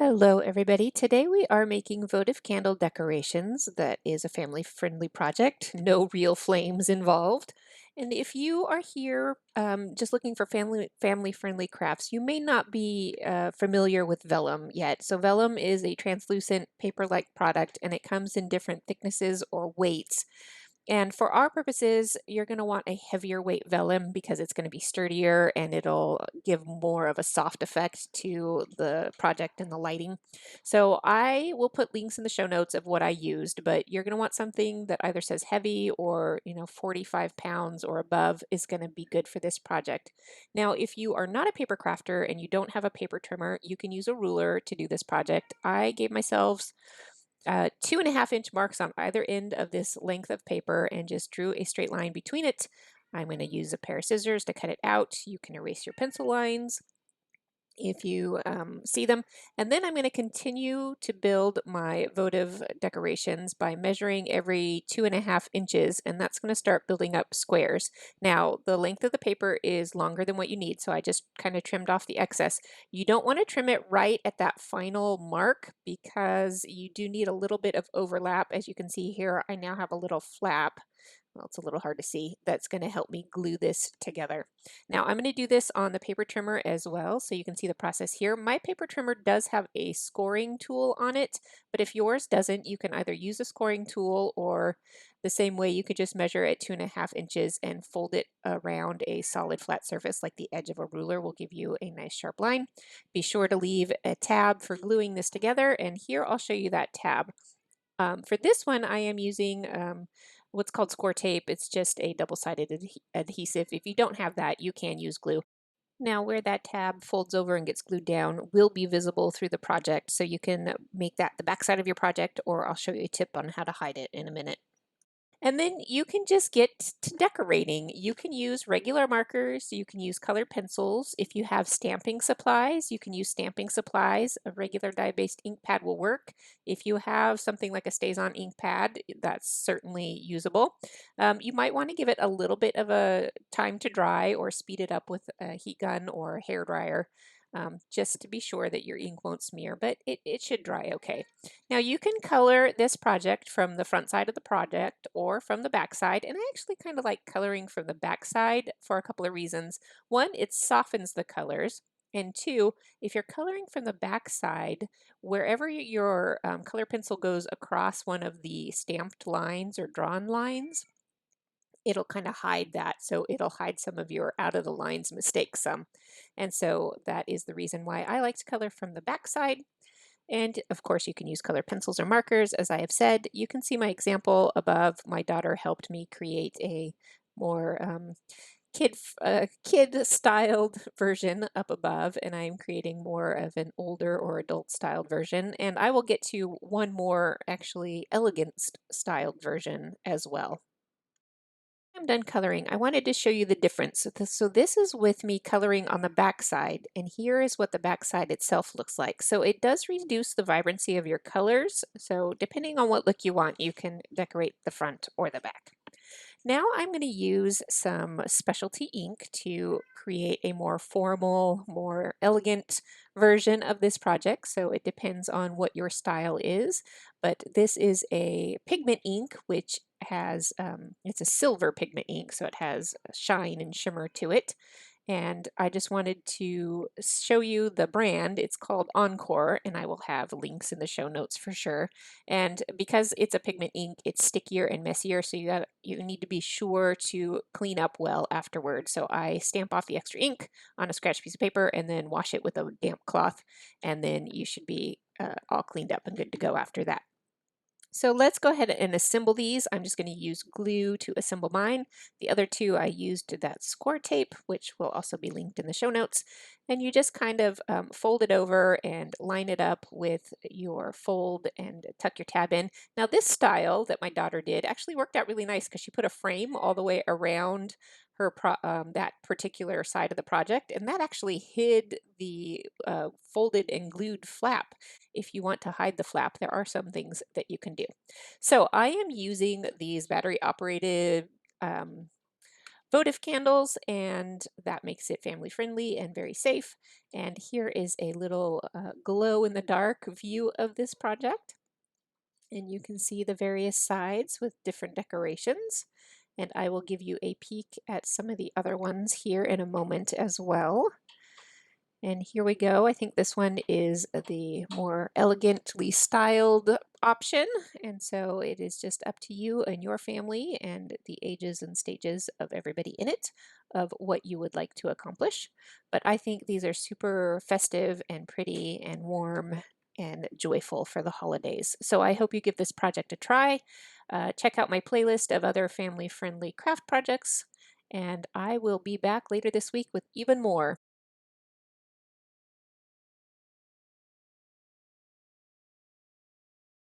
Hello, everybody. Today we are making votive candle decorations. That is a family-friendly project, no real flames involved. And if you are here just looking for family-friendly crafts, you may not be familiar with Vellum yet. So Vellum is a translucent paper-like product, and it comes in different thicknesses or weights. And for our purposes, you're going to want a heavier weight vellum because it's going to be sturdier and it'll give more of a soft effect to the project and the lighting. So I will put links in the show notes of what I used, but you're going to want something that either says heavy or, 45 pounds or above is going to be good for this project. Now, if you are not a paper crafter and you don't have a paper trimmer, you can use a ruler to do this project. I gave myself 2.5-inch marks on either end of this length of paper and just drew a straight line between it. I'm going to use a pair of scissors to cut it out. You can erase your pencil lines if you see them. And then I'm going to continue to build my votive decorations by measuring every 2.5 inches, and that's going to start building up squares. Now, the length of the paper is longer than what you need, so I just kind of trimmed off the excess. You don't want to trim it right at that final mark because you do need a little bit of overlap. As you can see here, I now have a little flap. Well, it's a little hard to see. That's going to help me glue this together. Now I'm going to do this on the paper trimmer as well, so you can see the process here. My paper trimmer does have a scoring tool on it, but if yours doesn't, you can either use a scoring tool or the same way you could just measure at 2.5 inches and fold it around a solid flat surface like the edge of a ruler will give you a nice sharp line. Be sure to leave a tab for gluing this together, and here I'll show you that tab. For this one, I am using what's called score tape. It's just a double-sided adhesive. If you don't have that, you can use glue. Now, where that tab folds over and gets glued down will be visible through the project, so you can make that the back side of your project, or I'll show you a tip on how to hide it in a minute. And then you can just get to decorating. You can use regular markers, you can use colored pencils. If you have stamping supplies, you can use stamping supplies. A regular dye-based ink pad will work. If you have something like a StazOn ink pad, that's certainly usable. You might want to give it a little bit of a time to dry or speed it up with a heat gun or a hair dryer. Just to be sure that your ink won't smear, but it should dry okay. Now you can color this project from the front side of the project or from the back side, and I actually kind of like coloring from the back side for a couple of reasons. One, it softens the colors, and two, if you're coloring from the back side, wherever your color pencil goes across one of the stamped lines or drawn lines, it'll kind of hide that. So it'll hide some of your out of the lines mistakes some. And so that is the reason why I like to color from the back side. And of course, you can use colored pencils or markers. As I have said, you can see my example above. My daughter helped me create a more kid styled version up above, and I'm creating more of an older or adult styled version. And I will get to one more actually elegant styled version as well. I'm done coloring. I wanted to show you the difference. So this is with me coloring on the back side, and here is what the back side itself looks like. So it does reduce the vibrancy of your colors. So depending on what look you want, you can decorate the front or the back. Now I'm going to use some specialty ink to create a more formal, more elegant version of this project. So it depends on what your style is, but this is a pigment ink, which has, it's a silver pigment ink, so it has a shine and shimmer to it. And I just wanted to show you the brand. It's called Encore, and I will have links in the show notes for sure. And because it's a pigment ink, it's stickier and messier, so you need to be sure to clean up well afterwards. So I stamp off the extra ink on a scratch piece of paper and then wash it with a damp cloth, and then you should be all cleaned up and good to go after that. So let's go ahead and assemble these. I'm just going to use glue to assemble mine. The other two I used that score tape, which will also be linked in the show notes. And you just kind of fold it over and line it up with your fold and tuck your tab in. Now this style that my daughter did actually worked out really nice because she put a frame all the way around her that particular side of the project, and that actually hid the folded and glued flap. If you want to hide the flap, there are some things that you can do. So I am using these battery operated votive candles, and that makes it family friendly and very safe. And here is a little glow in the dark view of this project. And you can see the various sides with different decorations. And I will give you a peek at some of the other ones here in a moment as well. And here we go. I think this one is the more elegantly styled option. And so it is just up to you and your family and the ages and stages of everybody in it of what you would like to accomplish. But I think these are super festive and pretty and warm and joyful for the holidays. So I hope you give this project a try. Check out my playlist of other family friendly craft projects. And I will be back later this week with even more.